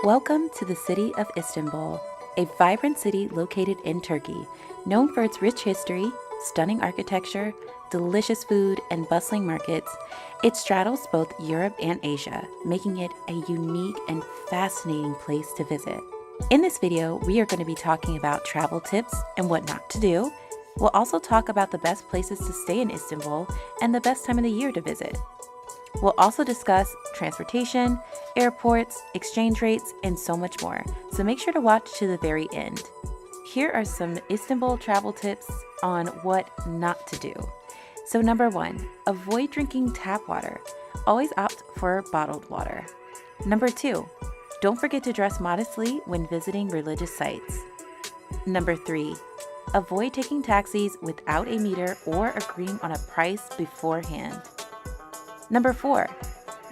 Welcome to the city of Istanbul, a vibrant city located in Turkey, known for its rich history, stunning architecture, delicious food, and bustling markets. It straddles both Europe and Asia, making it a unique and fascinating place to visit. In this video, we are going to be talking about travel tips and what not to do. We'll also talk about the best places to stay in Istanbul and the best time of the year to visit. We'll also discuss transportation, airports, exchange rates, and so much more, so make sure to watch to the very end. Here are some Istanbul travel tips on what not to do. So number 1, avoid drinking tap water. Always opt for bottled water. Number 2, don't forget to dress modestly when visiting religious sites. Number 3, avoid taking taxis without a meter or agreeing on a price beforehand. Number 4,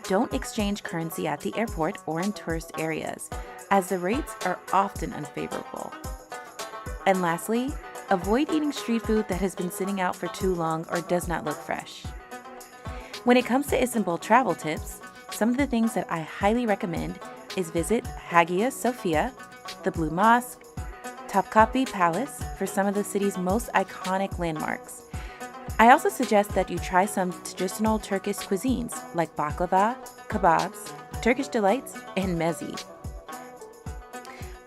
don't exchange currency at the airport or in tourist areas, as the rates are often unfavorable. And lastly, avoid eating street food that has been sitting out for too long or does not look fresh. When it comes to Istanbul travel tips, some of the things that I highly recommend is visit Hagia Sophia, the Blue Mosque, Topkapi Palace for some of the city's most iconic landmarks. I also suggest that you try some traditional Turkish cuisines like baklava, kebabs, Turkish delights, and meze.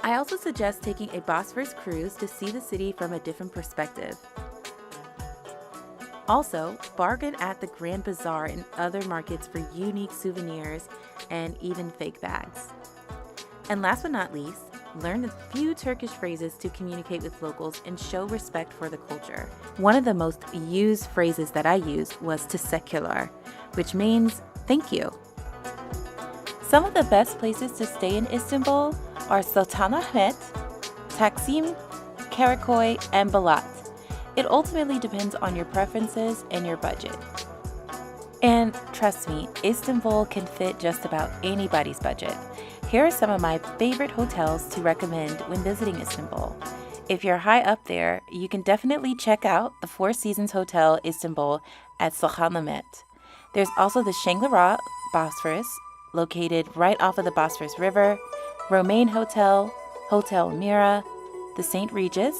I also suggest taking a Bosphorus cruise to see the city from a different perspective. Also, bargain at the Grand Bazaar and other markets for unique souvenirs and even fake bags. And last but not least, learn a few Turkish phrases to communicate with locals and show respect for the culture. One of the most used phrases that I used was teşekkürler, which means thank you. Some of the best places to stay in Istanbul are Sultanahmet, Taksim, Karaköy, and Balat. It ultimately depends on your preferences and your budget. And trust me, Istanbul can fit just about anybody's budget. Here are some of my favorite hotels to recommend when visiting Istanbul. If you're high up there, you can definitely check out the Four Seasons Hotel Istanbul at Sultanahmet. There's also the Shangri-La Bosphorus, located right off of the Bosphorus River, Romaine Hotel, Hotel Mira, the St. Regis,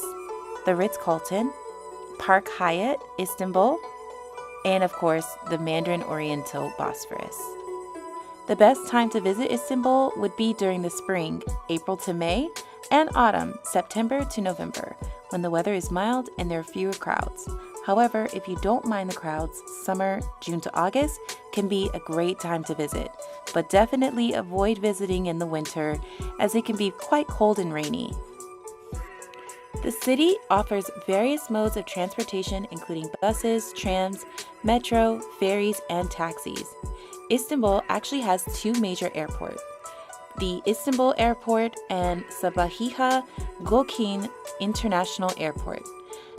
the Ritz-Carlton, Park Hyatt Istanbul, and of course, the Mandarin Oriental Bosphorus. The best time to visit Istanbul would be during the spring, April to May, and autumn, September to November, when the weather is mild and there are fewer crowds. However, if you don't mind the crowds, summer, June to August, can be a great time to visit, but definitely avoid visiting in the winter as it can be quite cold and rainy. The city offers various modes of transportation including buses, trams, metro, ferries, and taxis. Istanbul actually has 2 major airports, the Istanbul Airport and Sabiha Gökçen International Airport.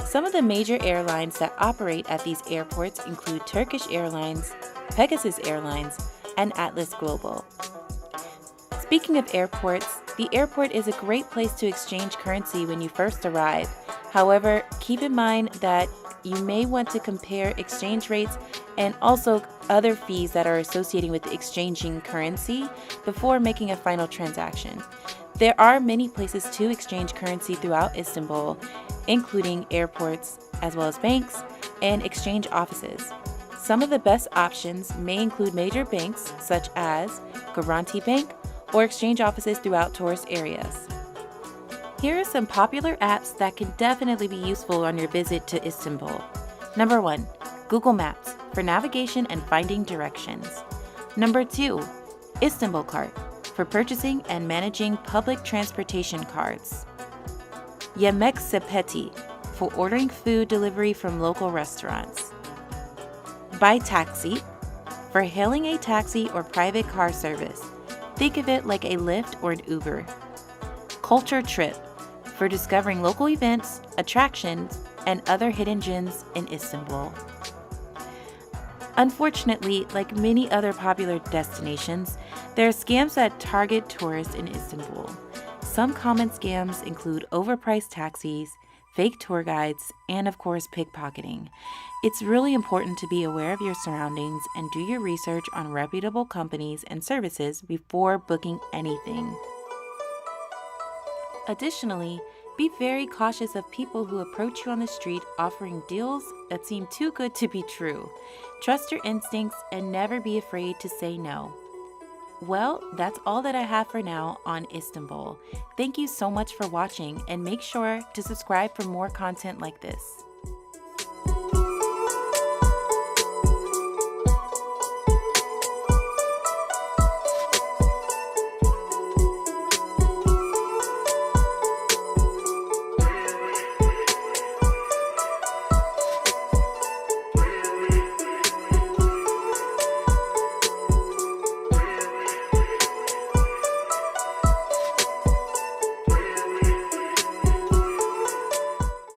Some of the major airlines that operate at these airports include Turkish Airlines, Pegasus Airlines, and Atlas Global. Speaking of airports, the airport is a great place to exchange currency when you first arrive. However, keep in mind that you may want to compare exchange rates and also other fees that are associated with exchanging currency before making a final transaction. There are many places to exchange currency throughout Istanbul, including airports, as well as banks and exchange offices. Some of the best options may include major banks such as Garanti Bank or exchange offices throughout tourist areas. Here are some popular apps that can definitely be useful on your visit to Istanbul. Number 1, Google Maps for navigation and finding directions. Number 2, Istanbul Cart for purchasing and managing public transportation cards. Yemek Sepeti for ordering food delivery from local restaurants. By Taxi for hailing a taxi or private car service. Think of it like a Lyft or an Uber. Culture Trip for discovering local events, attractions, and other hidden gems in Istanbul. Unfortunately, like many other popular destinations, there are scams that target tourists in Istanbul. Some common scams include overpriced taxis, fake tour guides, and of course pickpocketing. It's really important to be aware of your surroundings and do your research on reputable companies and services before booking anything. Additionally, be very cautious of people who approach you on the street offering deals that seem too good to be true. Trust your instincts and never be afraid to say no. Well, that's all that I have for now on Istanbul. Thank you so much for watching, and make sure to subscribe for more content like this.